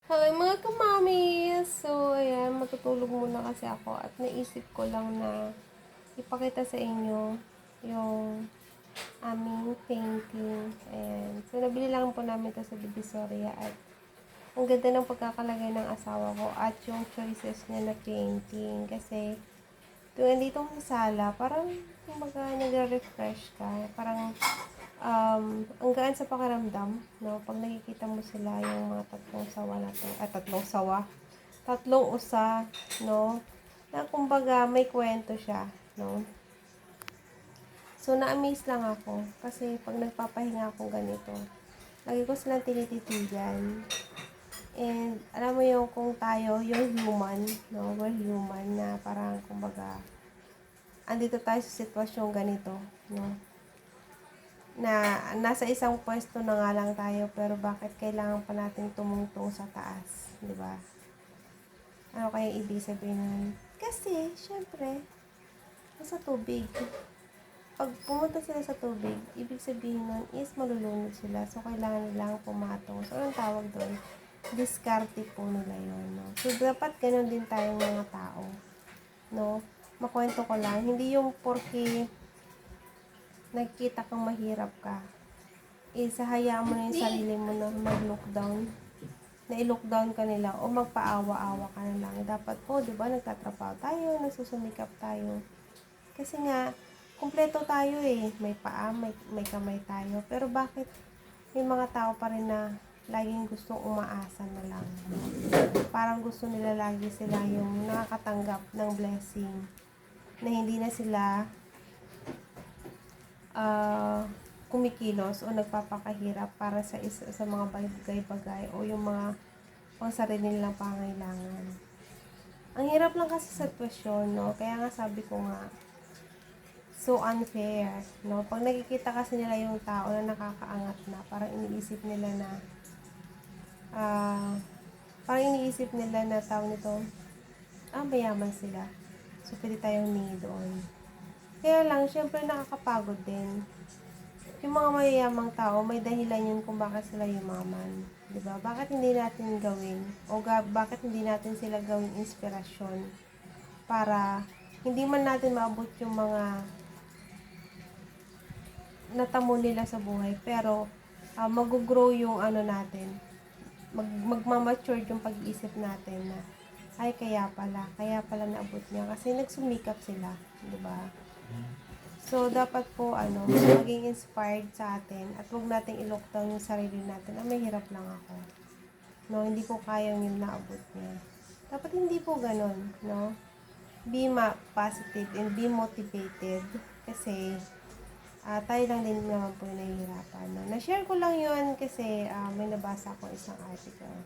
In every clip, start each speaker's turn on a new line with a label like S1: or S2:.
S1: Hello mga kamami! So, ayan, matutulog muna kasi ako at naisip ko lang na ipakita sa inyo yung aming painting. Ayan. So, nabili lang po namin ito sa Divisoria at ang ganda ng pagkakalagay ng asawa ko at yung choices niya na painting. Kasi, tuwing nandito ko sa sala, parang kumbaga nagre-refresh ka. Parang ang gaan sa pakiramdam, no? Pag nakikita mo sila yung mga tatlong sawa na to, tatlong sawa, tatlong usa, no? Na kumbaga may kwento siya, no? So, na-amaze lang ako kasi pag nagpapahinga ako ganito, lagi ko silang tinititigan. And, alam mo yung kung tayo, yung human, no? We're human na parang, kumbaga, andito tayo sa sitwasyong ganito, no? Na nasa isang pwesto na nga lang tayo pero bakit kailangan pa natin tumungtong sa taas, 'di ba? Ano kaya ibig sabihin nun? Kasi, syempre, nasa tubig. Pag pumunta sila sa tubig, ibig sabihin nun is malulunod sila. So, kailangan nilang pumatong. So, anong tawag doon? Diskarte po nila yun, no? So, dapat ganun din tayong mga tao, no? Makwento ko lang, hindi yung porke nagkita kang mahirap ka, hayaan mo na yung sarili mo na mag-lockdown, na i-lockdown ka nila o magpaawa-awa ka na lang. Dapat po, di ba, nagtatrabaho tayo, nagsusumikap tayo. Kasi nga, kumpleto tayo eh. May paa, may kamay tayo. Pero bakit may mga tao pa rin na laging gustong umaasa na lang? Parang gusto nila lagi sila yung nakakatanggap ng blessing na hindi na sila kumikilos o nagpapakahirap para sa mga bagay-bagay o yung mga pang sarili nilang pangailangan. Ang hirap lang kasi sa sitwasyon, no? Kaya nga sabi ko nga, so unfair, no? Pag nakikita kasi nila yung tao na nakakaangat na, parang iniisip nila na, tao nito, mayaman sila. So, pwede tayong humingi doon. Kaya lang, syempre nakakapagod din. Yung mga mayayamang tao, may dahilan yun kung bakit sila yumaman. Diba? Bakit hindi natin gawin? Bakit hindi natin sila gawing inspirasyon? Para hindi man natin maabot yung mga natamo nila sa buhay. Pero, mag-grow yung ano natin. Magmamature yung pag-iisip natin na, ay, kaya pala naabot niya. Kasi nagsumikap sila. Diba? So, dapat po, maging inspired sa atin at huwag nating i-lockdown yung sarili natin. May hirap lang ako. No, hindi ko kayang yung naabot niya. Dapat hindi po ganun, no? Be positive and be motivated. Kasi, tayo lang din naman po yung nahihirapan, no? Na-share ko lang yun kasi may nabasa ko isang article.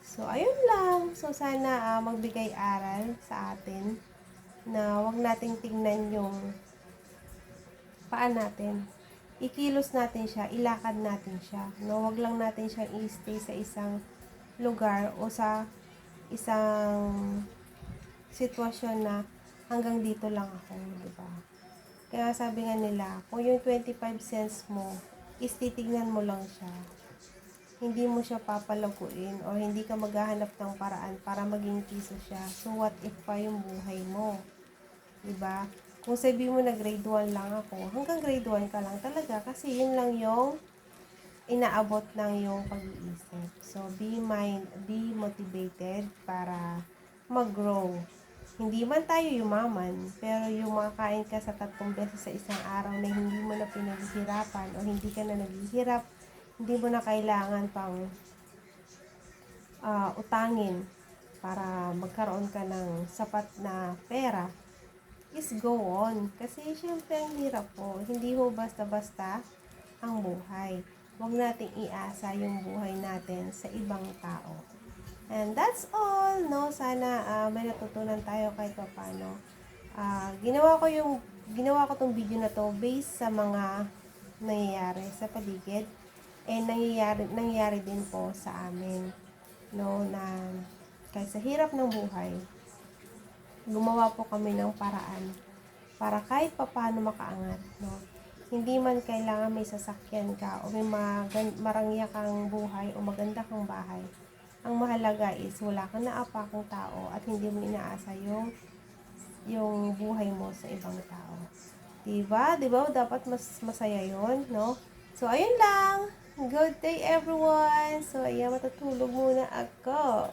S1: So, ayun lang. So, sana magbigay aral sa atin na huwag nating tingnan yung paan natin. Ikilos natin siya, ilakad natin siya. No, wag lang natin siyang i-stay sa isang lugar o sa isang sitwasyon na hanggang dito lang ako, di ba? Kaya sabi nga nila, kung yung 25 cents mo, is titignan mo lang siya. Hindi mo siya papalaguin o hindi ka maghahanap ng paraan para maging piso siya. So, what if pa yung buhay mo? Diba? Kung sabi mo na grade 1 lang ako, hanggang grade 1 ka lang talaga kasi yun lang yung inaabot ng yung pag-iisip. So, be motivated para mag-grow. Hindi man tayo yumaman, pero yung makakain ka sa 3 beses sa isang araw na hindi mo na pinaghihirapan o hindi ka na naghihirap, hindi mo na kailangan pang utangin para magkaroon ka ng sapat na pera, is go on. Kasi syempre ang hirap po. Hindi ho basta-basta ang buhay. Huwag nating iasa yung buhay natin sa ibang tao. And that's all, no? Sana may natutunan tayo kahit paano. Ginawa ko tong video na to based sa mga nangyayari sa paligid. And nangyayari din po sa amin, no? Na kahit sa hirap ng buhay, gumawa po kami ng paraan para kahit papaano makaangat, no? Hindi man kailangan may sasakyan ka o may marangya kang buhay o maganda kang bahay. Ang mahalaga is wala kang naapakang tao at hindi mo inaasa yung buhay mo sa ibang tao. Diba? Diba? Dapat mas masaya yon, no? So, ayun lang. Good day, everyone. So, ayan, matutulog muna ako.